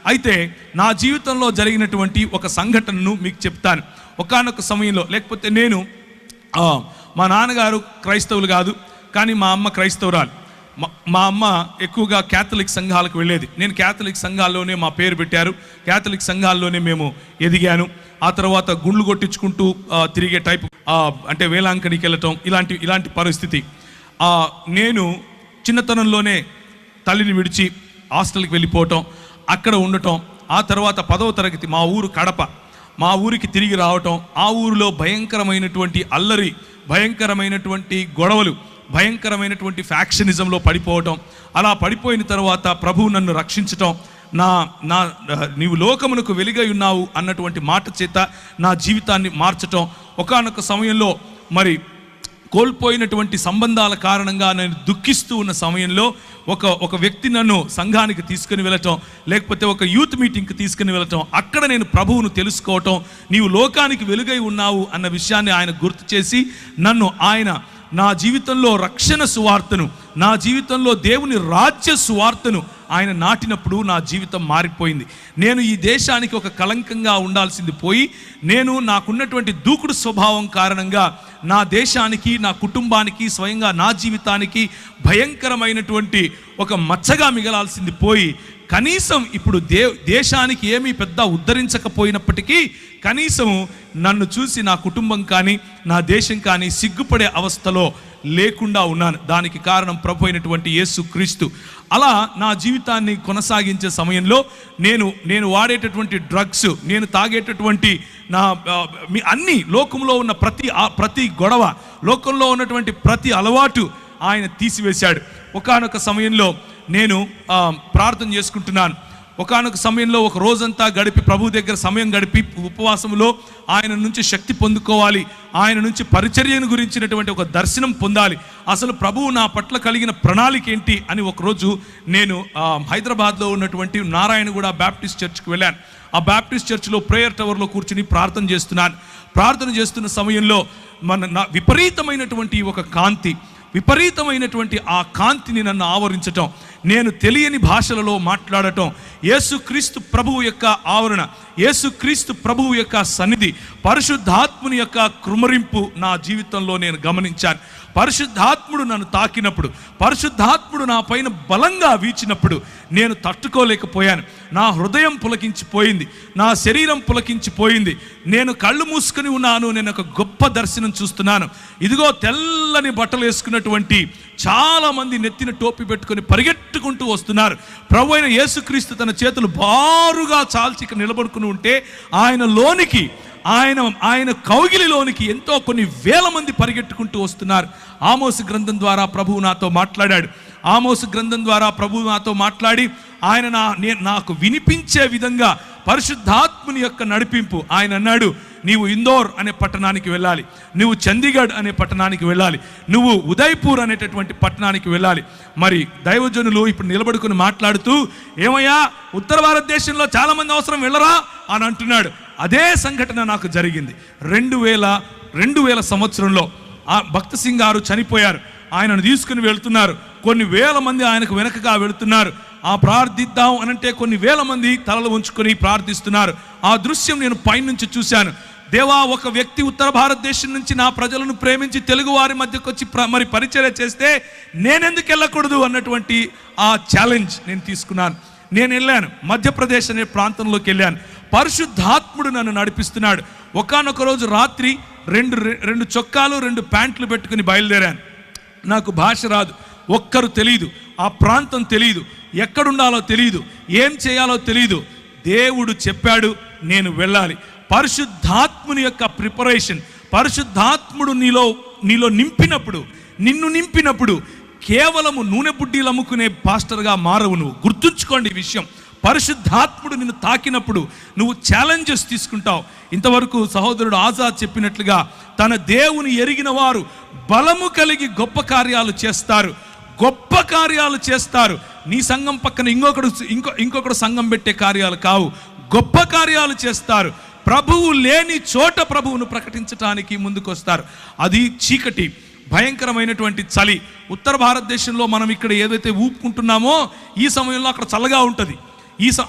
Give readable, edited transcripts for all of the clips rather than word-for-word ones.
అయితే నా జీవితంలో జరిగినటువంటి ఒక సంఘటనను మీకు చెప్తాను. ఒకానొక సమయంలో, లేకపోతే నేను మా నాన్నగారు క్రైస్తవులు కాదు, కానీ మా అమ్మ క్రైస్తవురాలు. మా అమ్మ ఎక్కువగా క్యాథలిక్ సంఘాలకు వెళ్ళేది. నేను క్యాథలిక్ సంఘాల్లోనే మా పేరు పెట్టారు, క్యాథలిక్ సంఘాల్లోనే మేము ఎదిగాను. ఆ తర్వాత గుండ్లు కొట్టించుకుంటూ తిరిగే టైపు, అంటే వేలాంకనికి వెళ్ళటం, ఇలాంటి పరిస్థితి. నేను చిన్నతనంలోనే తల్లిని విడిచి హాస్టల్కి వెళ్ళిపోవటం, అక్కడ ఉండటం. ఆ తర్వాత 10వ తరగతి మా ఊరు కడప, మా ఊరికి తిరిగి రావటం. ఆ ఊరిలో భయంకరమైనటువంటి అల్లరి, భయంకరమైనటువంటి గొడవలు, భయంకరమైనటువంటి ఫ్యాక్షనిజంలో పడిపోవటం. అలా పడిపోయిన తర్వాత ప్రభువు నన్ను రక్షించటం, నీవు లోకమునకు వెలుగై ఉన్నావు అన్నటువంటి మాట చేత నా జీవితాన్ని మార్చటం. ఒకానొక సమయంలో మరి కోల్పోయినటువంటి సంబంధాల కారణంగా నేను దుఃఖిస్తూ ఉన్న సమయంలో ఒక వ్యక్తి నన్ను సంఘానికి తీసుకుని వెళ్ళటం, లేకపోతే ఒక యూత్ మీటింగ్కి తీసుకుని వెళ్ళటం. అక్కడ నేను ప్రభువును తెలుసుకోవటం, నీవు లోకానికి వెలుగై ఉన్నావు అన్న విషయాన్ని ఆయన గుర్తు చేసి ఆయన నా జీవితంలో రక్షణ సువార్తను, నా జీవితంలో దేవుని రాజ్య సువార్తను ఆయన నాటినప్పుడు నా జీవితం మారిపోయింది. నేను ఈ దేశానికి ఒక కళంకంగా ఉండాల్సింది పోయి, నేను నాకున్నటువంటి దూకుడు స్వభావం కారణంగా నా దేశానికి, నా కుటుంబానికి, స్వయంగా నా జీవితానికి భయంకరమైనటువంటి ఒక మచ్చగా మిగలాల్సింది పోయి, కనీసం ఇప్పుడు దేశానికి ఏమీ పెద్ద ఉద్ధరించకపోయినప్పటికీ కనీసం నన్ను చూసి నా కుటుంబం కానీ నా దేశం కానీ సిగ్గుపడే అవస్థలో లేకుండా ఉన్నాను. దానికి కారణం ప్రభు అయినటువంటి యేసుక్రీస్తు. అలా నా జీవితాన్ని కొనసాగించే సమయంలో నేను వాడేటటువంటి డ్రగ్స్, నేను తాగేటటువంటి అన్ని లోకంలో ఉన్న ప్రతి గొడవ, లోకంలో ఉన్నటువంటి ప్రతి అలవాటు ఆయన తీసివేశాడు. ఒకానొక సమయంలో నేను ప్రార్థన చేసుకుంటున్నాను. ఒకానొక సమయంలో ఒక రోజంతా గడిపి ప్రభు దగ్గర సమయం గడిపి ఉపవాసంలో ఆయన నుంచి శక్తి పొందుకోవాలి, ఆయన నుంచి పరిచర్యను గురించినటువంటి ఒక దర్శనం పొందాలి, అసలు ప్రభువు నా పట్ల కలిగిన ప్రణాళిక ఏంటి అని ఒకరోజు నేను హైదరాబాద్లో ఉన్నటువంటి నారాయణగూడ బ్యాప్టిస్ట్ చర్చ్కి వెళ్ళాను. ఆ బ్యాప్టిస్ట్ చర్చ్లో ప్రేయర్ టవర్లో కూర్చుని ప్రార్థన చేస్తున్నాను. ప్రార్థన చేస్తున్న సమయంలో విపరీతమైనటువంటి ఒక కాంతి, విపరీతమైనటువంటి ఆ కాంతిని నన్ను ఆవరించటం, నేను తెలియని భాషలలో మాట్లాడటం, యేసుక్రీస్తు ప్రభువు యొక్క ఆవరణ, యేసుక్రీస్తు ప్రభువు యొక్క సన్నిధి, పరిశుద్ధాత్ముని యొక్క కృమరింపు నా జీవితంలో నేను గమనించాను. పరిశుద్ధాత్ముడు నన్ను తాకినప్పుడు, పరిశుద్ధాత్ముడు నా పైన బలంగా వీచినప్పుడు నేను తట్టుకోలేకపోయాను. నా హృదయం పులకించిపోయింది, నా శరీరం పులకించిపోయింది. నేను కళ్ళు మూసుకొని ఉన్నాను. నేను ఒక గొప్ప దర్శనం చూస్తున్నాను. ఇదిగో తెల్లని బట్టలు వేసుకున్నటువంటి చాలా మంది నెత్తిన టోపీ పెట్టుకొని పరిగెట్టుకుంటూ వస్తున్నారు. ప్రభు అయిన యేసుక్రీస్తు తన చేతులు బారుగా చాల్చి ఇక్కడ నిలబడుకుని ఉంటే ఆయన కౌగిలిలోనికి ఎంతో కొన్ని వేల మంది పరిగెట్టుకుంటూ వస్తున్నారు. ఆమోసు గ్రంథం ద్వారా ప్రభువు నాతో మాట్లాడాడు. ఆమోసు గ్రంథం ద్వారా ప్రభువు నాతో మాట్లాడి ఆయన నాకు వినిపించే విధంగా పరిశుద్ధాత్ముని యొక్క నడిపింపు. ఆయన అన్నాడు, నీవు ఇందోర్ అనే పట్టణానికి వెళ్ళాలి, నువ్వు చండీగఢ్ అనే పట్టణానికి వెళ్ళాలి, నువ్వు ఉదయ్పూర్ అనేటటువంటి పట్టణానికి వెళ్ళాలి. మరి దైవజనులు ఇప్పుడు నిలబడుకుని మాట్లాడుతూ, ఏమయ్యా ఉత్తర భారతదేశంలో చాలామంది అవసరం వెళ్ళరా అని అంటున్నాడు. అదే సంఘటన నాకు జరిగింది. 2000 సంవత్సరంలో భక్త సింగ్ గారు చనిపోయారు. ఆయనను తీసుకుని వెళ్తున్నారు. కొన్ని వేల మంది ఆయనకు వెనకగా వెళుతున్నారు. ప్రార్థిద్దాం అనంటే కొన్ని వేల మంది తలలు ఉంచుకొని ప్రార్థిస్తున్నారు. ఆ దృశ్యం నేను పైనుంచి చూశాను. దేవా, ఒక వ్యక్తి ఉత్తర భారతదేశం నుంచి నా ప్రజలను ప్రేమించి తెలుగు వారి మధ్యకు వచ్చి మరి పరిచర్య చేస్తే నేనెందుకు వెళ్ళకూడదు అన్నటువంటి ఆ ఛాలెంజ్ నేను తీసుకున్నాను. నేను వెళ్ళాను, మధ్యప్రదేశ్ అనే ప్రాంతంలోకి వెళ్ళాను. పరిశుద్ధాత్ముడు నన్ను నడిపిస్తున్నాడు. ఒకానొక రోజు రాత్రి రెండు చొక్కాలు 2 ప్యాంట్లు పెట్టుకుని బయలుదేరాను. నాకు భాష రాదు, ఒక్కరు తెలియదు, ఆ ప్రాంతం తెలియదు, ఎక్కడుండాలో తెలియదు, ఏం చేయాలో తెలియదు. దేవుడు చెప్పాడు నేను వెళ్ళాలి. పరిశుద్ధాత్ముని యొక్క ప్రిపరేషన్, పరిశుద్ధాత్ముడు నీలో నిన్ను నింపినప్పుడు కేవలము నూనె బుడ్డీలు అమ్ముకునే పాస్టర్గా మారవు. నువ్వు గుర్తుంచుకోండి ఈ విషయం. పరిశుద్ధాత్ముడు నిన్ను తాకినప్పుడు నువ్వు ఛాలెంజెస్ తీసుకుంటావు. ఇంతవరకు సహోదరుడు ఆజాద్ చెప్పినట్లుగా తన దేవుని ఎరిగిన వారు బలము కలిగి గొప్ప కార్యాలు చేస్తారు. నీ సంఘం పక్కన ఇంకొకడు సంఘం పెట్టే కార్యాలు కావు, గొప్ప కార్యాలు చేస్తారు. ప్రభువు లేని చోట ప్రభువును ప్రకటించడానికి ముందుకొస్తారు. అది చీకటి, భయంకరమైనటువంటి చలి. ఉత్తర భారతదేశంలో మనం ఇక్కడ ఏదైతే ఊపుకుంటున్నామో ఈ సమయంలో అక్కడ చల్లగా ఉంటుంది.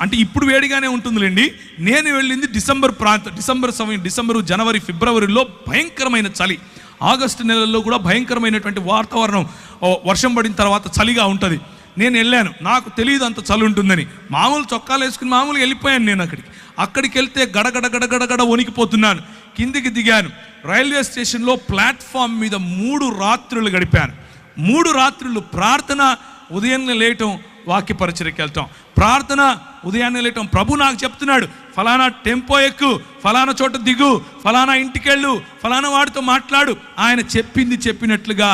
అంటే ఇప్పుడు వేడిగానే ఉంటుందిలేండి. నేను వెళ్ళింది డిసెంబర్ సమయం, జనవరి ఫిబ్రవరిలో భయంకరమైన చలి. ఆగస్టు నెలల్లో కూడా భయంకరమైనటువంటి వాతావరణం, వర్షం పడిన తర్వాత చలిగా ఉంటుంది. నేను వెళ్ళాను, నాకు తెలియదు అంత చలి ఉంటుందని. మామూలు చొక్కాలు వేసుకుని మామూలుగా వెళ్ళిపోయాను. నేను అక్కడికి వెళ్తే గడగడ వణికిపోతున్నాను. కిందికి దిగాను. రైల్వే స్టేషన్లో ప్లాట్ఫామ్ మీద 3 రాత్రులు గడిపాను. 3 రాత్రులు ప్రార్థన, ఉదయాన్నే లేయటం, వాక్య పరిచర్యకి వెళ్తాం, ప్రార్థన, ఉదయాన్నే లేయటం. ప్రభు నాకు చెప్తున్నాడు, ఫలానా టెంపో ఎక్కు, ఫలానా చోట దిగు, ఫలానా ఇంటికెళ్ళు, ఫలానా వాడితో మాట్లాడు. ఆయన చెప్పింది చెప్పినట్లుగా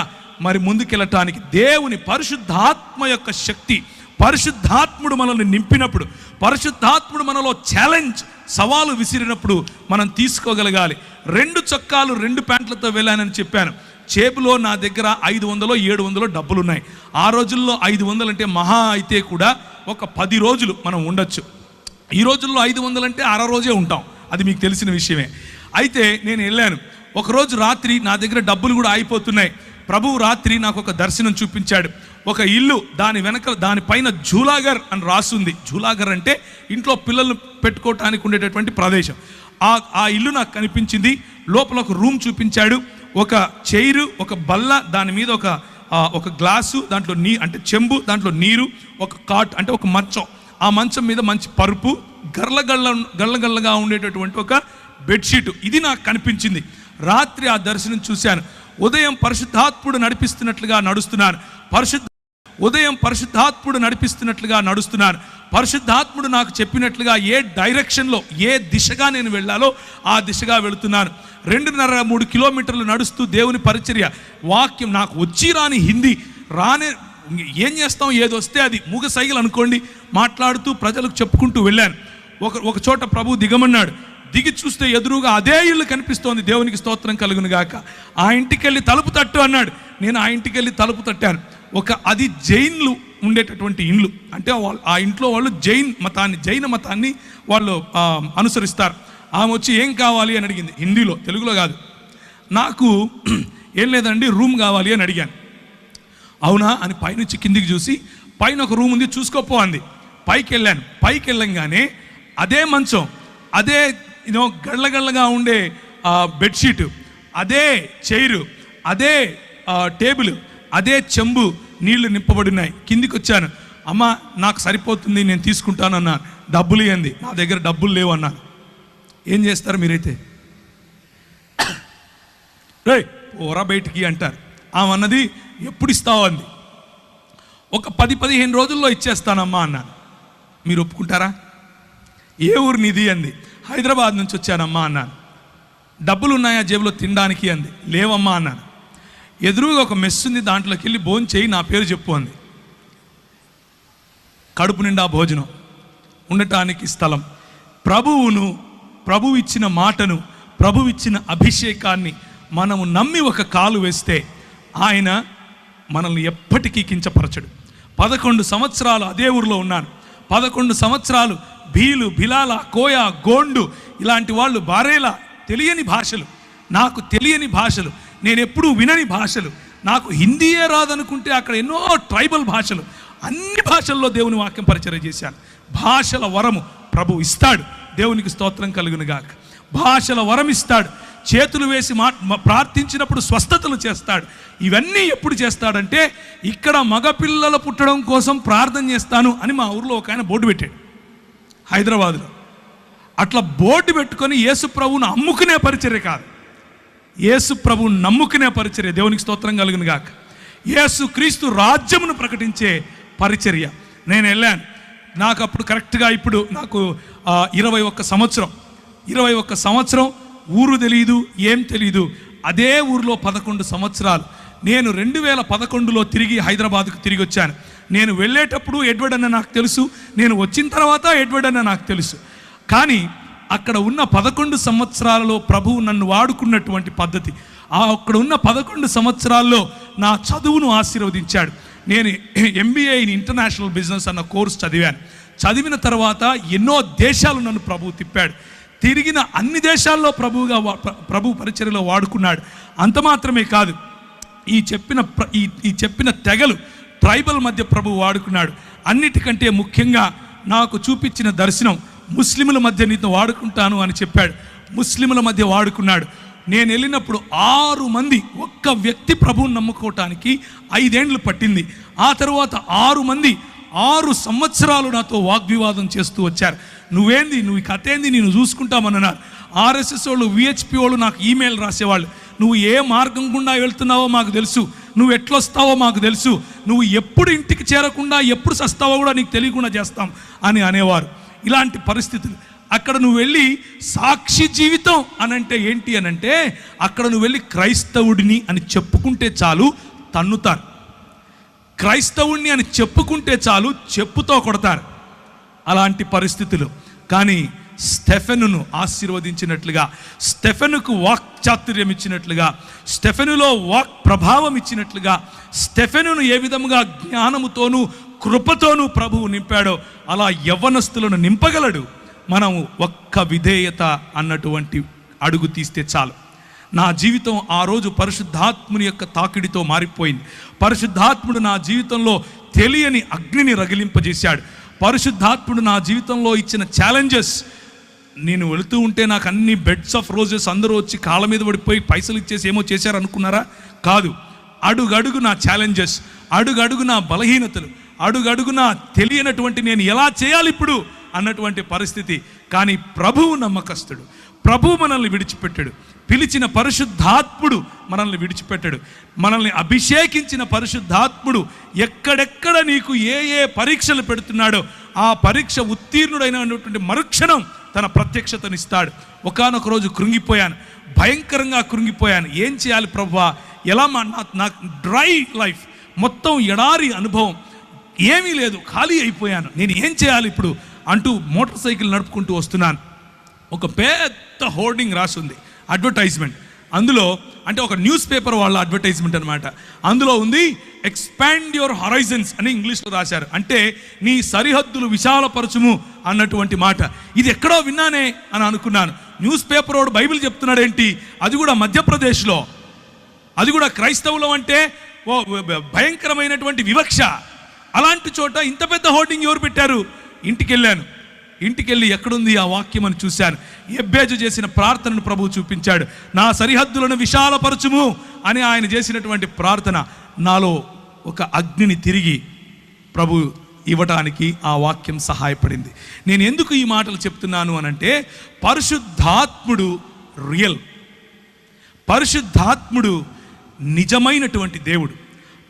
మరి ముందుకెళ్ళటానికి దేవుని పరిశుద్ధాత్మ యొక్క శక్తి, పరిశుద్ధాత్ముడు మనల్ని నింపినప్పుడు, పరిశుద్ధాత్ముడు మనలో ఛాలెంజ్, సవాలు విసిరినప్పుడు మనం తీసుకోగలగాలి. 2 చొక్కాలు 2 ప్యాంట్లతో వెళ్ళానని చెప్పాను. చేపులో నా దగ్గర 500 700 డబ్బులు ఉన్నాయి. ఆ రోజుల్లో 500 అంటే మహా అయితే కూడా ఒక 10 రోజులు మనం ఉండొచ్చు. ఈ రోజుల్లో 500 అంటే 1/2 రోజే ఉంటాం, అది మీకు తెలిసిన విషయమే. అయితే నేను వెళ్ళాను. ఒకరోజు రాత్రి నా దగ్గర డబ్బులు కూడా అయిపోతున్నాయి. ప్రభువు రాత్రి నాకు ఒక దర్శనం చూపించాడు. ఒక ఇల్లు, దాని వెనక, దానిపైన జూలాగర్ అని రాసుంది. జూలాగర్ అంటే ఇంట్లో పిల్లలు పెట్టుకోవటానికి ఉండేటటువంటి ప్రదేశం. ఆ ఇల్లు నాకు కనిపించింది. లోపల ఒక రూమ్ చూపించాడు. ఒక చైరు, ఒక బల్ల, దాని మీద ఒక గ్లాసు, దాంట్లో అంటే చెంబు, దాంట్లో నీరు, ఒక కాట్ అంటే ఒక మంచం. ఆ మంచం మీద మంచి పరుపు, గల్లగా ఉండేటటువంటి ఒక బెడ్షీట్. ఇది నాకు కనిపించింది. రాత్రి ఆ దర్శనం చూశాను. ఉదయం పరిశుద్ధాత్ముడు నడిపిస్తున్నట్లుగా నడుస్తున్నాను. పరిశుద్ధాత్ముడు నాకు చెప్పినట్లుగా ఏ డైరెక్షన్లో, ఏ దిశగా నేను వెళ్ళాలో ఆ దిశగా వెళుతున్నాను. 2.5-3 కిలోమీటర్లు నడుస్తూ దేవుని పరిచర్య, వాక్యం. నాకు వచ్చి రాని హిందీ ఏం చేస్తాం, ఏదొస్తే అది మూగ సైగలు అనుకోండి, మాట్లాడుతూ ప్రజలకు చెప్పుకుంటూ వెళ్ళాను. ఒక చోట ప్రభు దిగమన్నాడు. దిగి చూస్తే ఎదురుగా అదే ఇల్లు కనిపిస్తోంది. దేవునికి స్తోత్రం కలుగును గాక. ఆ ఇంటికి వెళ్ళి తలుపు తట్టు అన్నాడు. నేను ఆ ఇంటికి వెళ్ళి తలుపు తట్టాను. అది జైన్లు ఉండేటటువంటి ఇల్లు. అంటే ఆ ఇంట్లో వాళ్ళు జైన మతాన్ని వాళ్ళు అనుసరిస్తారు. ఆమె వచ్చి ఏం కావాలి అని అడిగింది, హిందీలో, తెలుగులో కాదు. నాకు ఏం లేదండి, రూమ్ కావాలి అని అడిగాను. అవునా అని పైనుంచి కిందికి చూసి, పైన ఒక రూమ్ ఉంది, చూసుకోపో అంది. పైకి వెళ్ళాను. పైకి వెళ్ళంగానే అదే మంచం, అదే గళ్ళగా ఉండే బెడ్షీటు, అదే చైరు, అదే టేబుల్, అదే చెంబు, నీళ్లు నింపబడినాయి. కిందికి వచ్చాను. అమ్మ నాకు సరిపోతుంది, నేను తీసుకుంటాను అన్నాను. డబ్బులు ఇవ్వండి. నా దగ్గర డబ్బులు లేవు అన్నాను. ఏం చేస్తారు మీరైతే? రే ఓరా బయటికి అంటారు. ఆమె అన్నది, ఎప్పుడు ఇస్తావు అంది. ఒక 10-15 రోజుల్లో ఇచ్చేస్తానమ్మా అన్నాను. మీరు ఒప్పుకుంటారా? ఏ ఊరు నీది అంది. హైదరాబాద్ నుంచి వచ్చానమ్మా అన్నాను. డబ్బులు ఉన్నాయా జేబులో తినడానికి అంది. లేవమ్మా అన్నాను. ఎదురుగా ఒక మెస్ ఉంది, దాంట్లోకి వెళ్ళి భోజనం చేయి, నా పేరు చెప్పు అంది. కడుపు నిండా భోజనం, ఉండటానికి స్థలం. ప్రభువు ఇచ్చిన మాటను, ప్రభువు ఇచ్చిన అభిషేకాన్ని మనము నమ్మి ఒక కాలు వేస్తే ఆయన మనల్ని ఎప్పటికీ కించపరచడు. 11 సంవత్సరాలు అదే ఊరిలో ఉన్నాను. 11 సంవత్సరాలు భీలు, బిలాల, కోయ, గోండు ఇలాంటి వాళ్ళు, బారేలా, తెలియని భాషలు, నాకు తెలియని భాషలు, నేను ఎప్పుడూ వినని భాషలు, నాకు హిందీయే రాదనుకుంటే అక్కడ ఎన్నో ట్రైబల్ భాషలు, అన్ని భాషల్లో దేవుని వాక్యం పరిచర్య చేశాను. భాషల వరము ప్రభు ఇస్తాడు. దేవునికి స్తోత్రం కలుగును గాక. భాషల వరం ఇస్తాడు. చేతులు వేసి ప్రార్థించినప్పుడు స్వస్థతలు చేస్తాడు. ఇవన్నీ ఎప్పుడు చేస్తాడంటే, ఇక్కడ మగపిల్లలు పుట్టడం కోసం ప్రార్థన చేస్తాను అని మా ఊర్లో ఒక ఆయన బోర్డు పెట్టాడు, హైదరాబాదులో. అట్లా బోర్డు పెట్టుకొని యేసు ప్రభువును అమ్ముకునే పరిచర్య కాదు, యేసు ప్రభువును నమ్ముకునే పరిచర్య. దేవునికి స్తోత్రం కలుగును గాక. యేసు క్రీస్తు రాజ్యమును ప్రకటించే పరిచర్య. నేను వెళ్ళాను. నాకు అప్పుడు కరెక్ట్గా ఇప్పుడు నాకు 21 సంవత్సరం, ఊరు తెలియదు, ఏం తెలియదు. అదే ఊరిలో 11 సంవత్సరాలు. నేను 2011లో తిరిగి హైదరాబాద్కు తిరిగి వచ్చాను. నేను వెళ్ళేటప్పుడు ఎడ్వర్డ్ అన్న నాకు తెలుసు, నేను వచ్చిన తర్వాత ఎడ్వర్డ్ అన్న నాకు తెలుసు. కానీ అక్కడ ఉన్న 11 సంవత్సరాలలో ప్రభువు నన్ను వాడుకున్నటువంటి పద్ధతి, అక్కడ ఉన్న 11 సంవత్సరాల్లో నా చదువును ఆశీర్వదించాడు. నేను MBA ఇన్ ఇంటర్నేషనల్ బిజినెస్ అన్న కోర్స్ చదివాను. చదివిన తర్వాత ఎన్నో దేశాలు నన్ను ప్రభువు తిప్పాడు. తిరిగిన అన్ని దేశాల్లో ప్రభు పరిచర్యలో వాడుకున్నాడు. అంత మాత్రమే కాదు, ఈ చెప్పిన తెగలు, ట్రైబల్ మధ్య ప్రభు వాడుకున్నాడు. అన్నిటికంటే ముఖ్యంగా నాకు చూపించిన దర్శనం, ముస్లిముల మధ్య నీతో వాడుకుంటాను అని చెప్పాడు. ముస్లిముల మధ్య వాడుకున్నాడు. నేను వెళ్ళినప్పుడు 6 మంది, ఒక్క వ్యక్తి ప్రభువుని నమ్ముకోవటానికి 5 ఏళ్ళు పట్టింది. ఆ తర్వాత 6 మంది 6 సంవత్సరాలు నాతో వాగ్వివాదం చేస్తూ వచ్చారు. నువ్వేంది, నువ్వు ఈ కథ ఏంది, నేను చూసుకుంటామన్నారు. ఆర్ఎస్ఎస్ వాళ్ళు, విహెచ్పి వాళ్ళు నాకు ఈమెయిల్ రాసేవాళ్ళు. నువ్వు ఏ మార్గం గుండా వెళ్తున్నావో మాకు తెలుసు, నువ్వు ఎట్లొస్తావో మాకు తెలుసు, నువ్వు ఎప్పుడు ఇంటికి చేరకుండా ఎప్పుడు సస్తావో కూడా నీకు తెలియకుండా చేస్తాం అని అనేవారు. ఇలాంటి పరిస్థితులు. అక్కడ నువ్వు వెళ్ళి సాక్షి జీవితం అనంటే ఏంటి అనంటే, అక్కడ నువ్వు వెళ్ళి క్రైస్తవుడిని అని చెప్పుకుంటే చాలు తన్నుతారు. క్రైస్తవుడిని అని చెప్పుకుంటే చాలు చెప్పుతో కొడతారు. అలాంటి పరిస్థితులు. కానీ స్టెఫెనును ఆశీర్వదించినట్లుగా, స్టెఫెనుకు వాక్ చాతుర్యం ఇచ్చినట్లుగా, స్టెఫెనులో వాక్ ప్రభావం ఇచ్చినట్లుగా, స్టెఫెనును ఏ విధముగా జ్ఞానముతోనూ కృపతోనూ ప్రభువు నింపాడో అలా యవ్వనస్తులను నింపగలడు. మనము ఒక్క విధేయత అన్నటువంటి అడుగు తీస్తే చాలు. నా జీవితం ఆ రోజు పరిశుద్ధాత్ముని యొక్క తాకిడితో మారిపోయింది. పరిశుద్ధాత్ముడు నా జీవితంలో తెలియని అగ్నిని రగిలింపజేశాడు. పరిశుద్ధాత్ముడు నా జీవితంలో ఇచ్చిన ఛాలెంజెస్, నేను వెళుతూ ఉంటే నాకు అన్ని బెడ్స్ ఆఫ్ రోజెస్ అందరూ వచ్చి కాళ్ళ మీద పడిపోయి పైసలు ఇచ్చేసి ఏమో చేశారు అనుకున్నారా? కాదు. అడుగడుగు నా ఛాలెంజెస్, అడుగడుగు నా బలహీనతలు, అడుగడుగు నా తెలియనటువంటి నేను ఎలా చేయాలి ఇప్పుడు అన్నటువంటి పరిస్థితి. కానీ ప్రభువు నమ్మకస్తుడు. ప్రభువు మనల్ని విడిచిపెట్టాడు. పిలిచిన పరిశుద్ధాత్ముడు మనల్ని విడిచిపెట్టాడు. మనల్ని అభిషేకించిన పరిశుద్ధాత్ముడు ఎక్కడెక్కడ నీకు ఏ ఏ పరీక్షలు పెడుతున్నాడో ఆ పరీక్ష ఉత్తీర్ణుడైనటువంటి మరుక్షణం తన ప్రత్యక్షతనిస్తాడు. ఒకానొక రోజు కృంగిపోయాను, భయంకరంగా కృంగిపోయాను. ఏం చేయాలి ప్రభువా? ఎలా నాకు డ్రై లైఫ్, మొత్తం ఎడారి అనుభవం, ఏమీ లేదు, ఖాళీ అయిపోయాను. నేను ఏం చేయాలి ఇప్పుడు అంటూ మోటార్ సైకిల్ నడుపుకుంటూ వస్తున్నాను. ఒక పెద్ద హోర్డింగ్ రాసి ఉంది, అడ్వర్టైజ్మెంట్. అందులో అంటే ఒక న్యూస్ పేపర్ వాళ్ళ అడ్వర్టైజ్మెంట్ అనమాట. అందులో ఉంది ఎక్స్పాండ్ యువర్ హరైజన్స్ అని ఇంగ్లీష్లో రాశారు. అంటే నీ సరిహద్దులు విశాలపరచుము అన్నటువంటి మాట. ఇది ఎక్కడో విన్నానే అని అనుకున్నాను. న్యూస్ పేపర్ వాడు బైబిల్ చెప్తున్నాడు ఏంటి, అది కూడా మధ్యప్రదేశ్లో, అది కూడా క్రైస్తవులం అంటే ఓ భయంకరమైనటువంటి వివక్ష. అలాంటి చోట ఇంత పెద్ద హోర్డింగ్ ఎవరు పెట్టారు? ఇంటికెళ్ళి ఎక్కడుంది ఆ వాక్యం అని చూశాను. ఎబ్బేజు చేసిన ప్రార్థనను ప్రభువు చూపించాడు. నా సరిహద్దులను విశాలపరచుము అని ఆయన చేసినటువంటి ప్రార్థన నాలో ఒక అగ్నిని తిరిగి ప్రభు ఇవ్వటానికి ఆ వాక్యం సహాయపడింది. నేను ఎందుకు ఈ మాటలు చెప్తున్నాను అనంటే, పరిశుద్ధాత్ముడు రియల్, పరిశుద్ధాత్ముడు నిజమైనటువంటి దేవుడు.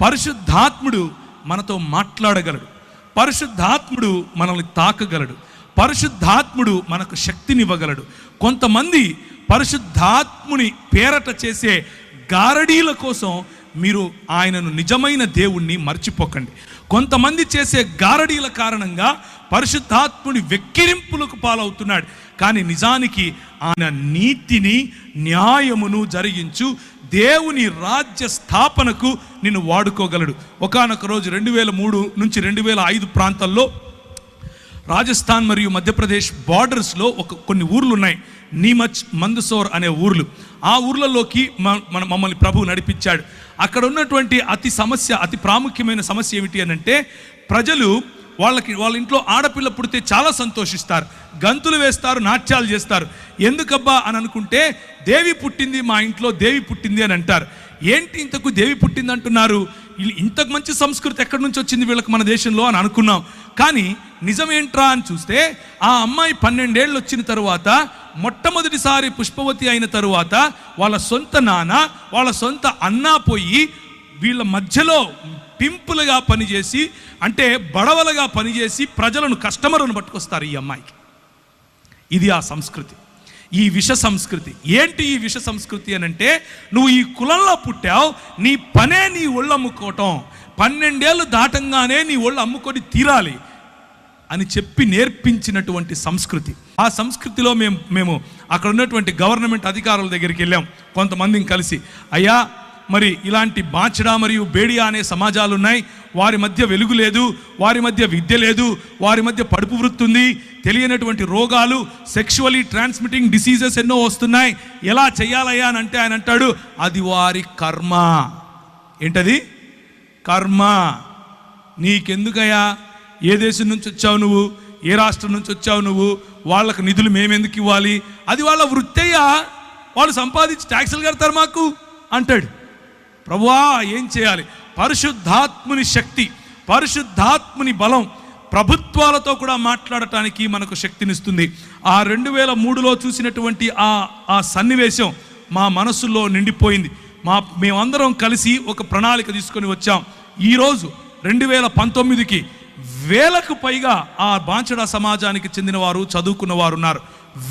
పరిశుద్ధాత్ముడు మనతో మాట్లాడగలడు. పరిశుద్ధాత్ముడు మనల్ని తాకగలడు. పరిశుద్ధాత్ముడు మనకు శక్తినివ్వగలడు. కొంతమంది పరిశుద్ధాత్ముని పేరట చేసే గారడీల కోసం మీరు ఆయనను నిజమైన దేవుణ్ణి మర్చిపోకండి. కొంతమంది చేసే గారడీల కారణంగా పరిశుద్ధాత్ముని వెక్కిరింపులకు పాలవుతున్నాడు. కానీ నిజానికి ఆయన నీతిని, న్యాయమును జరిగించు దేవుని రాజ్య స్థాపనకు నిన్ను వాడుకోగలడు. ఒకానొక రోజు 2003 నుంచి 2005 ప్రాంతాల్లో రాజస్థాన్ మరియు మధ్యప్రదేశ్ బార్డర్స్లో కొన్ని ఊర్లు ఉన్నాయి, నీమచ్, మందసౌర్ అనే ఊర్లు. ఆ ఊర్లలోకి మమ్మల్ని ప్రభు నడిపించాడు. అక్కడ ఉన్నటువంటి అతి ప్రాముఖ్యమైన సమస్య ఏమిటి అని అంటే, ప్రజలు వాళ్ళ ఇంట్లో ఆడపిల్ల పుడితే చాలా సంతోషిస్తారు, గంతులు వేస్తారు, నాట్యాలు చేస్తారు. ఎందుకబ్బా అని అనుకుంటే, దేవి పుట్టింది, మా ఇంట్లో దేవి పుట్టింది అని అంటారు. ఏంటి ఇంతకు దేవి పుట్టింది అంటున్నారు? ఇంతకు మంచి సంస్కృతి ఎక్కడి నుంచి వచ్చింది వీళ్ళకి మన దేశంలో అని అనుకున్నాం. కానీ నిజమేంట్రా అని చూస్తే, ఆ అమ్మాయి 12 ఏళ్ళు వచ్చిన తరువాత, మొట్టమొదటిసారి పుష్పవతి అయిన తరువాత, వాళ్ళ సొంత నాన్న, వాళ్ళ సొంత అన్న పోయి వీళ్ళ మధ్యలో పింపులుగా పనిచేసి, అంటే బడవలుగా పనిచేసి ప్రజలను, కస్టమర్లను పట్టుకొస్తారు ఈ అమ్మాయికి. ఇది ఆ సంస్కృతి, ఈ విష సంస్కృతి. ఏంటి ఈ విష సంస్కృతి అని అంటే, నువ్వు ఈ కులంలో పుట్టావు, నీ పనే నీ ఒళ్ళు అమ్ముకోవటం, 12 ఏళ్ళు దాటంగానే నీ ఒళ్ళు అమ్ముకొని తీరాలి అని చెప్పి నేర్పించినటువంటి సంస్కృతి. ఆ సంస్కృతిలో మేము అక్కడ ఉన్నటువంటి గవర్నమెంట్ అధికారుల దగ్గరికి వెళ్ళాం కొంతమందిని కలిసి. అయ్యా, మరి ఇలాంటి బాచడా మరియు బేడియా అనే సమాజాలు ఉన్నాయి, వారి మధ్య వెలుగు లేదు, వారి మధ్య విద్య లేదు, వారి మధ్య పడుపు వృత్తి ఉంది, తెలియనటువంటి రోగాలు, సెక్షువలీ ట్రాన్స్మిటింగ్ డిసీజెస్ ఎన్నో వస్తున్నాయి, ఎలా చెయ్యాలయ్యా అని అంటే ఆయన అంటాడు, అది వారి కర్మ. ఏంటది? కర్మ. నీకెందుకయ్యా? ఏ దేశం నుంచి వచ్చావు నువ్వు? ఏ రాష్ట్రం నుంచి వచ్చావు నువ్వు, వాళ్ళకు నిధులు మేమెందుకు ఇవ్వాలి, అది వాళ్ళ వృత్తయ్యా, వాళ్ళు సంపాదించి ట్యాక్సులు కడతారు మాకు అంటాడు. ప్రభువా ఏం చేయాలి? పరిశుద్ధాత్ముని శక్తి, పరిశుద్ధాత్ముని బలం ప్రభుత్వాలతో కూడా మాట్లాడటానికి మనకు శక్తినిస్తుంది. ఆ 2003లో చూసినటువంటి ఆ సన్నివేశం మా మనసులో నిండిపోయింది. మేమందరం కలిసి ఒక ప్రణాళిక తీసుకొని వచ్చాం. ఈరోజు 2019కి వేలకు పైగా ఆ బాంచడా సమాజానికి చెందిన వారు, చదువుకున్న వారు ఉన్నారు.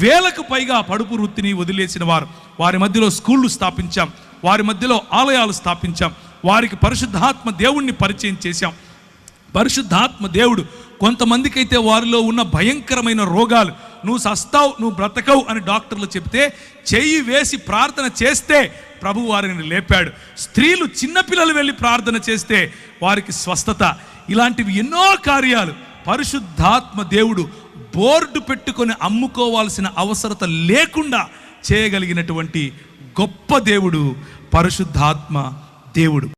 వేలకు పైగా పడుపు వృత్తిని వదిలేసిన వారు. వారి మధ్యలో స్కూళ్ళు స్థాపించాం, వారి మధ్యలో ఆలయాలు స్థాపించాం, వారికి పరిశుద్ధాత్మ దేవుణ్ణి పరిచయం చేశాం. పరిశుద్ధాత్మ దేవుడు కొంతమందికి అయితే వారిలో ఉన్న భయంకరమైన రోగాలు, నువ్వు సస్తావు, నువ్వు బ్రతకవు అని డాక్టర్లు చెప్తే చెయ్యి వేసి ప్రార్థన చేస్తే ప్రభు వారిని లేపాడు. స్త్రీలు, చిన్నపిల్లలు వెళ్ళి ప్రార్థన చేస్తే వారికి స్వస్థత. ఇలాంటివి ఎన్నో కార్యాలు పరిశుద్ధాత్మ దేవుడు బోర్డు పెట్టుకొని అమ్ముకోవాల్సిన అవసరత లేకుండా చేయగలిగినటువంటి గొప్ప దేవుడు పరిశుద్ధాత్మ దేవుడు.